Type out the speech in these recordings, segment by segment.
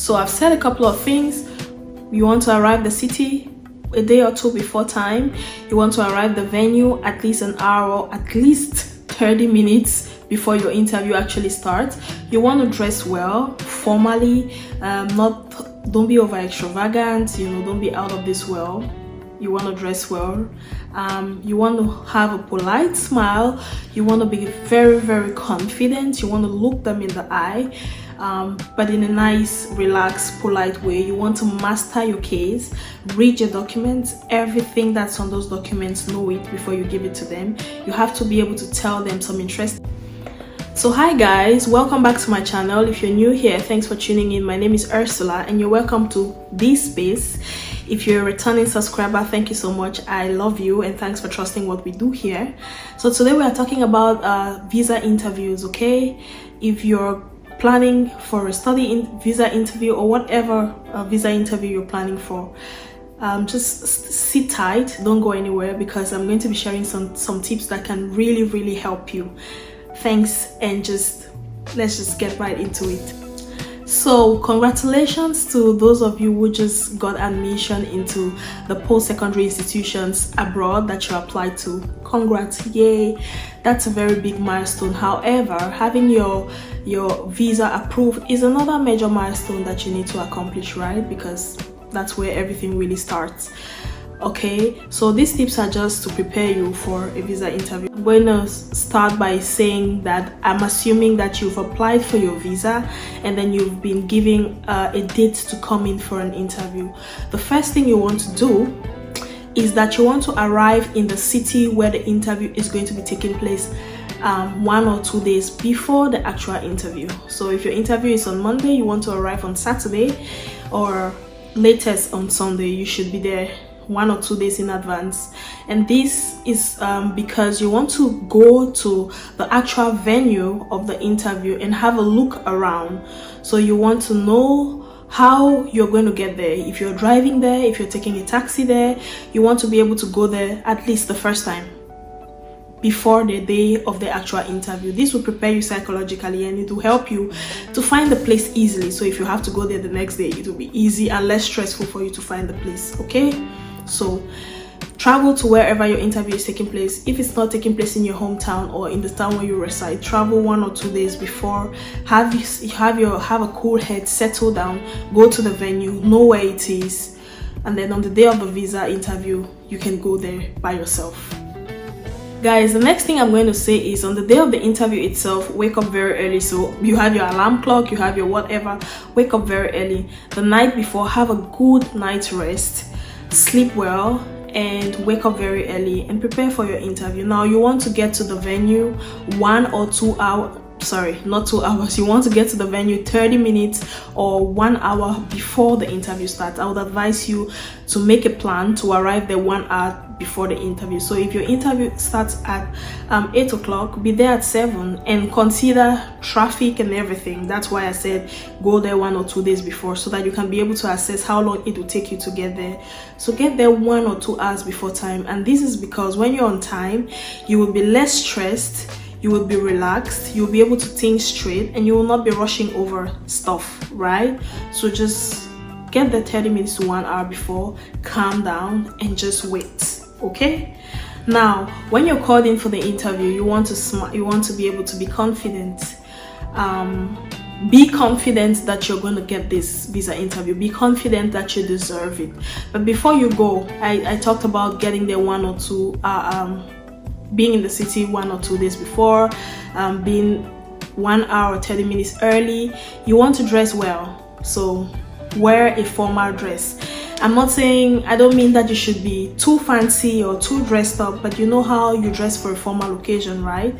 So I've said a couple of things. You want to arrive the city a day or two before time. You want to arrive the venue at least an hour or at least 30 minutes before your interview actually starts. You want to dress well, formally, don't be over extravagant, don't be out of this world. You want to dress well. You want to have a polite smile. You want to be very, very confident. You want to look them in the eye, but in a nice, relaxed, polite way. You want to master your case, read your documents, everything that's on those documents, know it before you give it to them. You have to be able to tell them some interest. So hi guys, welcome back to my channel. If you're new here, thanks for tuning in. My name is Ursula and you're welcome to this space. If you're a returning subscriber, thank you so much. I love you and thanks for trusting what we do here. So today we are talking about visa interviews, okay? If you're planning for a visa interview or whatever visa interview you're planning for, just sit tight, don't go anywhere, because I'm going to be sharing some tips that can really help you. Thanks, and let's just get right into it. So congratulations to those of you who just got admission into the post-secondary institutions abroad that you applied to. Congrats, yay, that's a very big milestone. However, having your visa approved is another major milestone that you need to accomplish, right? Because that's where everything really starts. Okay, so these tips are just to prepare you for a visa interview. I'm going to start by saying that I'm assuming that you've applied for your visa and then you've been given a date to come in for an interview. The first thing you want to do is that you want to arrive in the city where the interview is going to be taking place 1 or 2 days before the actual interview. So if your interview is on Monday, you want to arrive on Saturday or latest on Sunday. You should be there 1 or 2 days in advance, and this is because you want to go to the actual venue of the interview and have a look around. So you want to know how you're going to get there. If you're driving there, if you're taking a taxi there, you want to be able to go there at least the first time before the day of the actual interview. This will prepare you psychologically and it will help you to find the place easily. So if you have to go there the next day, it will be easy and less stressful for you to find the place, okay? So travel to wherever your interview is taking place. If it's not taking place in your hometown or in the town where you reside, travel 1 or 2 days before. Have a cool head, settle down, go to the venue, know where it is, and then on the day of the visa interview, you can go there by yourself. Guys, the next thing I'm going to say is on the day of the interview itself, wake up very early. So you have your alarm clock, you have your whatever, wake up very early. The night before, have a good night's rest, sleep well, and wake up very early and prepare for your interview. Now you want to get to the venue 1 or 2 hours, sorry, not 2 hours. You want to get to the venue 30 minutes or 1 hour before the interview starts. I would advise you to make a plan to arrive there 1 hour before the interview. So if your interview starts at 8 o'clock, be there at 7 and consider traffic and everything. That's why I said go there 1 or 2 days before, so that you can be able to assess how long it will take you to get there. So get there 1 or 2 hours before time, and this is because when you're on time, you will be less stressed, you will be relaxed, you'll be able to think straight, and you will not be rushing over stuff, right? So just get there 30 minutes to 1 hour before, calm down and just wait. Okay, now when you're called in for the interview, you want to be able to be confident. Be confident that you're going to get this visa interview. Be confident that you deserve it. But before you go, I talked about getting there 1 or 2 being in the city 1 or 2 days before, being 1 hour or 30 minutes early. You want to dress well, so wear a formal dress. I don't mean that you should be too fancy or too dressed up, but you know how you dress for a formal occasion, right?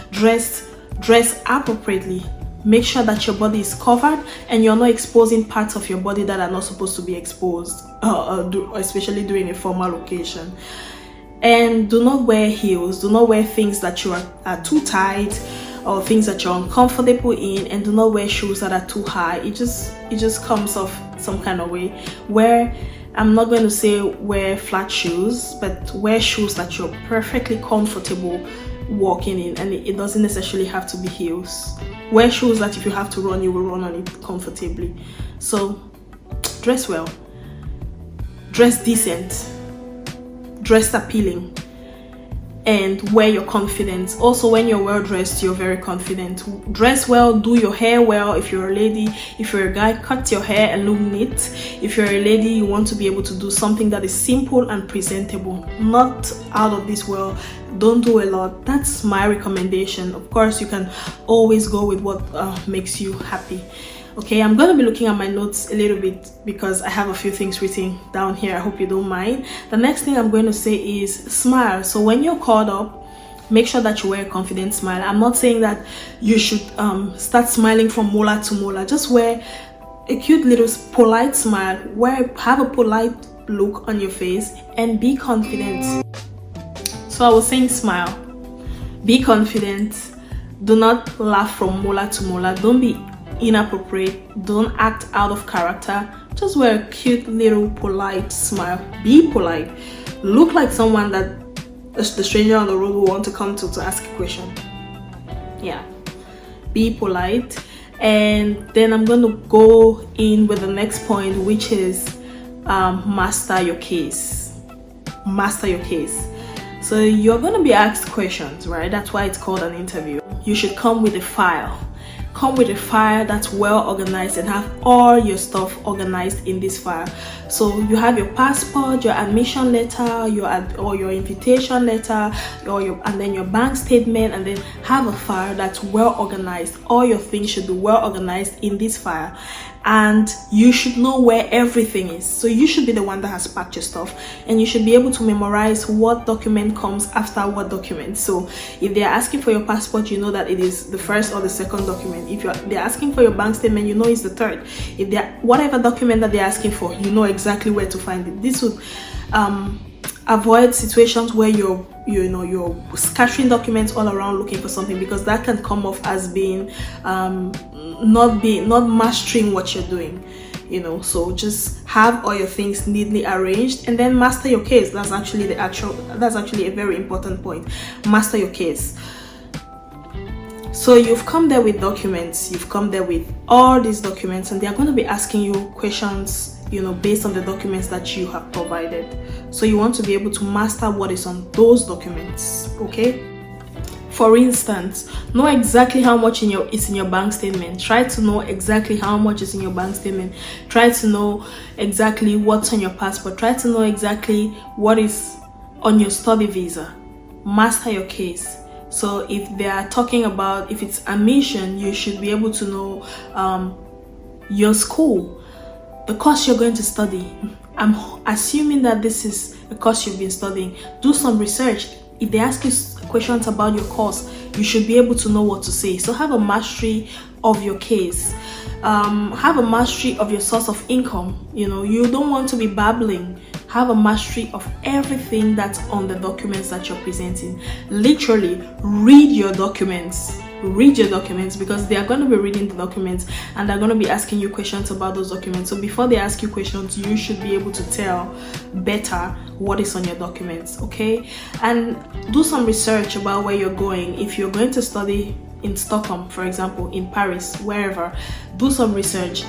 Dress appropriately. Make sure that your body is covered and you're not exposing parts of your body that are not supposed to be exposed, especially during a formal occasion. And do not wear heels. Do not wear things that you are too tight or things that you're uncomfortable in, and do not wear shoes that are too high. It just comes off some kind of way. I'm not going to say wear flat shoes, but wear shoes that you're perfectly comfortable walking in, and it doesn't necessarily have to be heels. Wear shoes that if you have to run, you will run on it comfortably. So dress well, dress decent, dress appealing, and wear your confidence. Also, when you're well dressed, you're very confident. Dress well, do your hair well. If you're a lady, if you're a guy, cut your hair and look neat. If you're a lady, you want to be able to do something that is simple and presentable, not out of this world. Don't do a lot. That's my recommendation. Of course, you can always go with what makes you happy. Okay, I'm going to be looking at my notes a little bit because I have a few things written down here. I hope you don't mind. The next thing I'm going to say is smile. So when you're called up, make sure that you wear a confident smile. I'm not saying that you should start smiling from molar to molar. Just wear a cute little polite smile. Have a polite look on your face and be confident. So I was saying smile, be confident, do not laugh from molar to molar, don't be inappropriate, don't act out of character, just wear a cute little polite smile. Be polite, look like someone that the stranger on the road will want to come to ask a question. Yeah, be polite. And then I'm going to go in with the next point, which is master your case. Master your case. So you're going to be asked questions, right? That's why it's called an interview. You should come with a file. Come with a file that's well organized and have all your stuff organized in this file. So you have your passport, your admission letter, your invitation letter, and then your bank statement, and then have a file that's well organized. All your things should be well organized in this file, and you should know where everything is. So you should be the one that has packed your stuff, and you should be able to memorize what document comes after what document. So if they're asking for your passport, you know that it is the first or the second document. If they're asking for your bank statement, you know it's the third. If they're whatever document that they're asking for, you know exactly where to find it. This would avoid situations where you're scattering documents all around looking for something, because that can come off as being not mastering what you're doing. So just have all your things neatly arranged, and then master your case. That's actually a very important point. Master your case. So you've come there with documents, you've come there with all these documents, and they're going to be asking you questions based on the documents that you have provided. So you want to be able to master what is on those documents. Okay, for instance, know exactly how much is in your bank statement. Try to know exactly how much is in your bank statement. Try to know exactly what's on your passport. Try to know exactly what is on your study visa. Master your case. So if they are talking about, if it's admission, you should be able to know your school, the course you're going to study. I'm assuming that this is a course you've been studying. Do some research. If they ask you questions about your course, you should be able to know what to say. So have a mastery of your case. Have a mastery of your source of income. You don't want to be babbling. Have a mastery of everything that's on the documents that you're presenting. Literally, read your documents. Read your documents, because they are going to be reading the documents and they're going to be asking you questions about those documents. So before they ask you questions, you should be able to tell better what is on your documents. Okay, and do some research about where you're going. If you're going to study in Stockholm, for example, in Paris, wherever, do some research.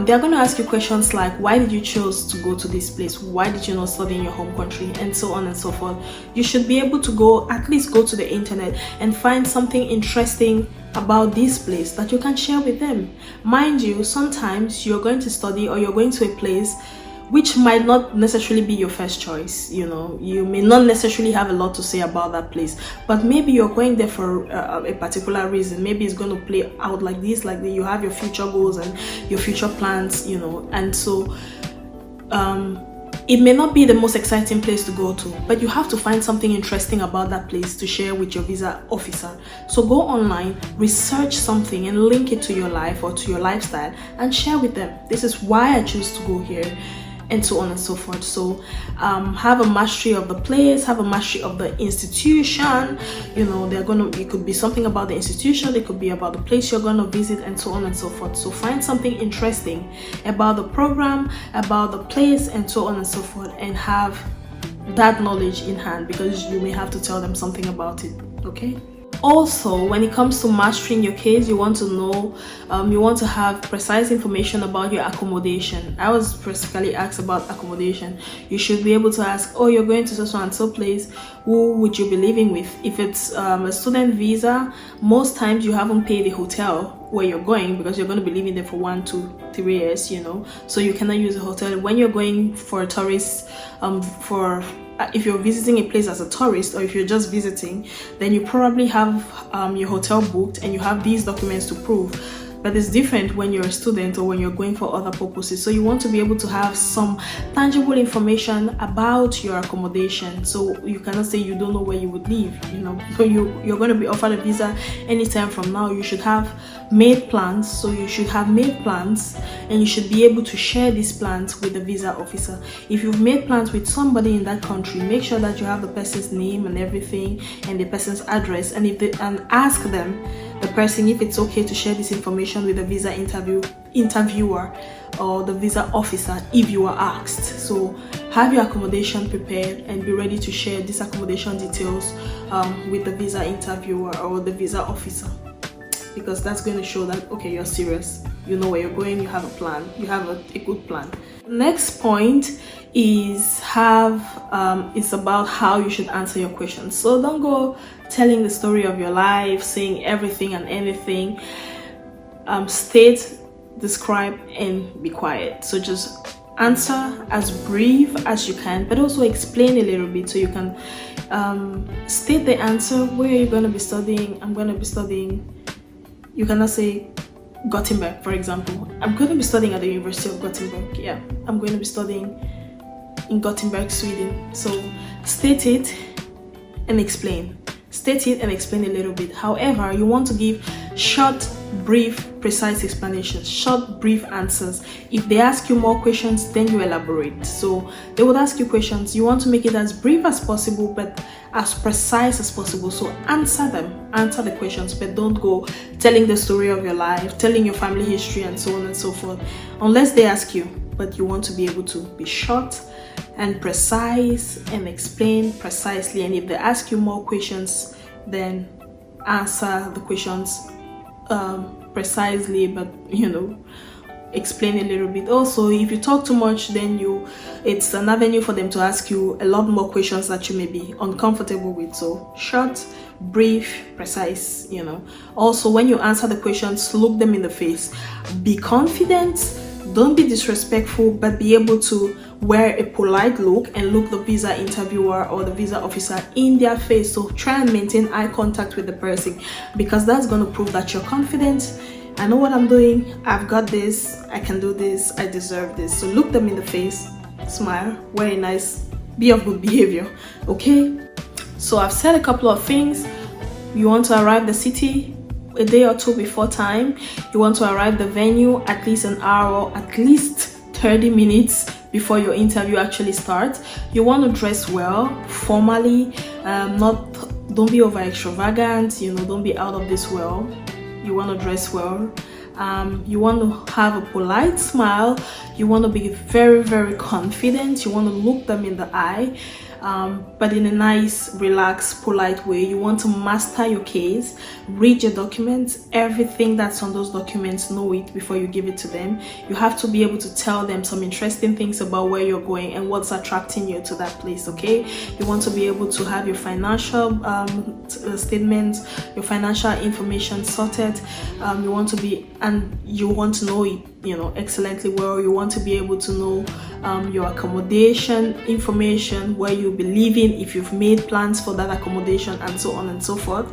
They're going to ask you questions like, why did you choose to go to this place? Why did you not study in your home country? And so on and so forth. You should be able to at least go to the internet and find something interesting about this place that you can share with them. Mind you, sometimes you're going to study or you're going to a place which might not necessarily be your first choice. You may not necessarily have a lot to say about that place, but maybe you're going there for a particular reason. Maybe it's going to play out like this, you have your future goals and your future plans, and so it may not be the most exciting place to go to, but you have to find something interesting about that place to share with your visa officer. So go online, research something and link it to your life or to your lifestyle and share with them. This is why I choose to go here, and so on and so forth. So have a mastery of the place, have a mastery of the institution. It could be something about the institution, it could be about the place you're going to visit, and so on and so forth. So find something interesting about the program, about the place, and so on and so forth, and have that knowledge in hand, because you may have to tell them something about it. okay? Also, when it comes to mastering your case, you want to know, you want to have precise information about your accommodation. I was specifically asked about accommodation. You should be able to ask, oh, you're going to so and so place, who would you be living with? If it's a student visa, most times you haven't paid the hotel where you're going because you're going to be living there for 1, 2, 3 years, you know, so you cannot use a hotel. When you're going for a tourist, if you're visiting a place as a tourist, or if you're just visiting, then you probably have your hotel booked and you have these documents to prove. But it's different when you're a student or when you're going for other purposes. So you want to be able to have some tangible information about your accommodation, so you cannot say you don't know where you would live, you know. So you're going to be offered a visa anytime from now. You should have made plans. So you should have made plans, and you should be able to share these plans with the visa officer. If you've made plans with somebody in that country, make sure that you have the person's name and everything, and the person's address, and ask them, the person, if it's okay to share this information with the visa interviewer or the visa officer if you are asked. So have your accommodation prepared and be ready to share these accommodation details with the visa interviewer or the visa officer, because that's going to show that, okay, you're serious, you know where you're going, you have a plan, you have a good plan. Next point is it's about how you should answer your questions. So don't go telling the story of your life, saying everything and anything. State, describe, and be quiet. So just answer as brief as you can, but also explain a little bit. So you can state the answer. Where are you going to be studying? I'm going to be studying. You cannot say Gothenburg, for example. I'm going to be studying at the University of Gothenburg. Yeah, I'm going to be studying in Gothenburg, Sweden. So state it and explain. State it and explain a little bit. However, you want to give short, brief, precise explanations, short, brief answers. If they ask you more questions, then you elaborate. So they would ask you questions. You want to make it as brief as possible, but as precise as possible. So answer them, answer the questions, but don't go telling the story of your life, telling your family history, and so on and so forth, unless they ask you. But you want to be able to be short and precise and explain precisely. And if they ask you more questions, then answer the questions precisely, but you know, explain a little bit. Also, if you talk too much, then it's an avenue for them to ask you a lot more questions that you may be uncomfortable with. So short, brief, precise, you know. Also, when you answer the questions, look them in the face. Be confident, don't be disrespectful, but be able to wear a polite look and look the visa interviewer or the visa officer in their face. So try and maintain eye contact with the person, because that's going to prove that you're confident. I know what I'm doing, I've got this, I can do this, I deserve this. So look them in the face, smile, wear a nice, be of good behavior, okay? So I've said a couple of things. You want to arrive the city a day or two before time. You want to arrive the venue at least an hour or at least 30 minutes before your interview actually starts. You want to dress well, formally, don't be over extravagant, you know, don't be out of this world. You want to dress well. You want to have a polite smile. You want to be very, very confident. You want to look them in the eye, but in a nice, relaxed, polite way. You want to master your case, read your documents, everything that's on those documents, know it before you give it to them. You have to be able to tell them some interesting things about where you're going and what's attracting you to that place, okay? You want to be able to have your financial statements, your financial information sorted. You want to know it, you know, excellently well. You want to be able to know your accommodation information, where you'll be living, if you've made plans for that accommodation, and so on and so forth.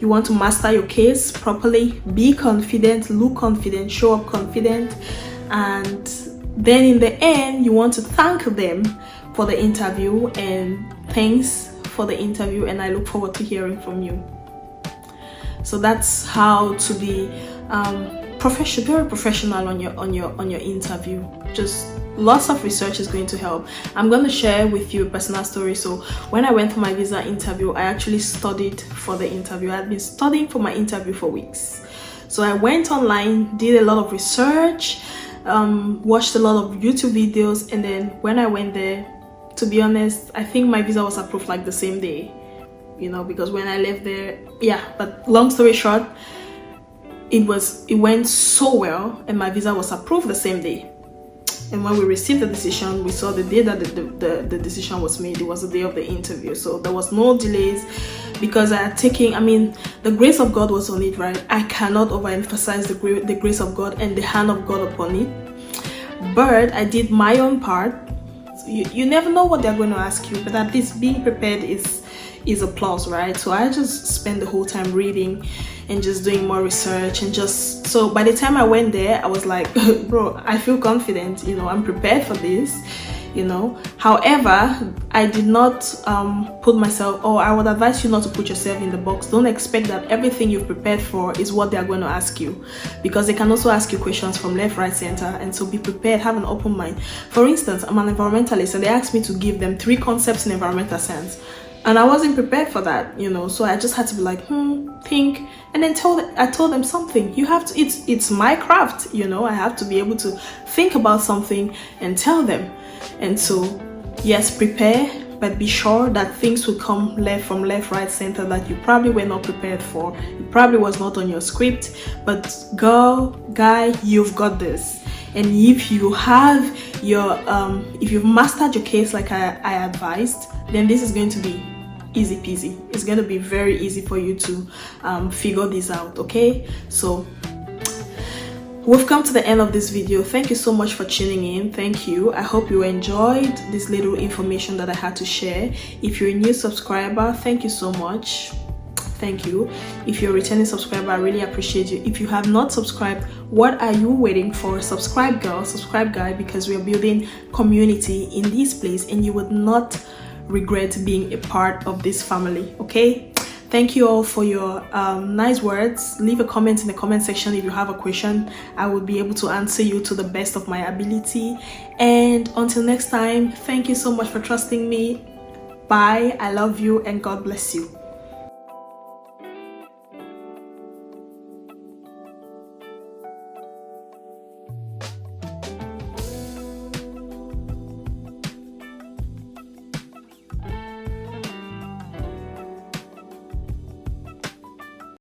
You want to master your case properly, be confident, look confident, show up confident, and then in the end you want to thank them for the interview, and thanks for the interview, and I look forward to hearing from you. So that's how to be very professional on your interview. Just lots of research is going to help. I'm going to share with you a personal story. So when I went for my visa interview, I actually studied for the interview. I had been studying for my interview for weeks. So I went online, did a lot of research, watched a lot of YouTube videos, and then when I went there, to be honest, I think my visa was approved like the same day. you know, because when I left there, yeah. But long story short, it went so well, and my visa was approved the same day. And when we received the decision, we saw the day that the decision was made. It was the day of the interview, so there was no delays, because I had taken, I mean, the grace of God was on it, right? I cannot overemphasize the grace of God and the hand of God upon it. But I did my own part. So you never know what they're going to ask you, but at least being prepared is a plus, right? So I just spent the whole time reading and just doing more research, and just, so by the time I went there, I was like, bro, I feel confident, you know, I'm prepared for this, you know. However, I did not put myself, or I would advise you not to put yourself in the box. Don't expect that everything you've prepared for is what they're going to ask you, because they can also ask you questions from left, right, center. And so be prepared, have an open mind. For instance, I'm an environmentalist, and they asked me to give them 3 concepts in environmental science, and I wasn't prepared for that, you know. So I just had to be like, think, and then I told them something. You have to, it's my craft, you know. I have to be able to think about something and tell them. And so, yes, prepare, but be sure that things will come from left, right, center that you probably were not prepared for. It probably was not on your script, but girl, guy, you've got this. And if you have your, if you've mastered your case like I advised, then this is going to be easy peasy. It's going to be very easy for you to figure this out, okay? So we've come to the end of this video. Thank you so much for tuning in. Thank you. I hope you enjoyed this little information that I had to share. If you're a new subscriber, thank you so much. Thank you. If you're a returning subscriber, I really appreciate you. If you have not subscribed, what are you waiting for? Subscribe, girl, subscribe, guy, because we're building community in this place, and you would not regret being a part of this family, okay? Thank you all for your nice words. Leave a comment in the comment section if you have a question. I will be able to answer you to the best of my ability. And until next time, thank you so much for trusting me. Bye. I love you, and God bless you.